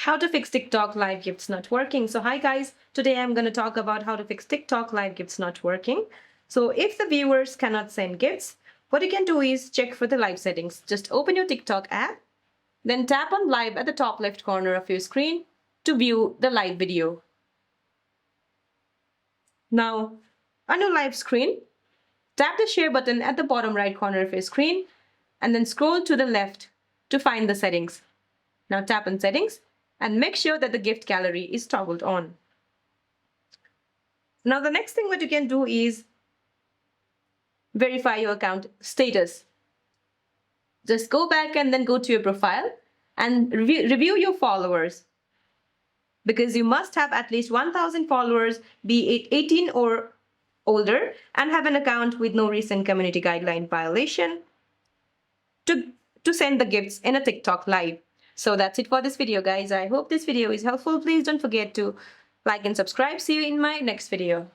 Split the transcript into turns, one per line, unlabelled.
How to fix TikTok live gifts not working. So hi guys, today I'm going to talk about how to fix TikTok live gifts not working. So if the viewers cannot send gifts, what you can do is check for the live settings. Just open your TikTok app, then tap on live at the top left corner of your screen to view the live video. Now, on your live screen, tap the share button at the bottom right corner of your screen and then scroll to the left to find the settings. Now tap on settings and make sure that the gift gallery is toggled on. Now the next thing what you can do is verify your account status. Just go back and then go to your profile and review your followers, because you must have at least 1,000 followers, be it 18 or older, and have an account with no recent community guideline violation to send the gifts in a TikTok live. So that's it for this video, guys. I hope this video is helpful. Please don't forget to like and subscribe. See you in my next video.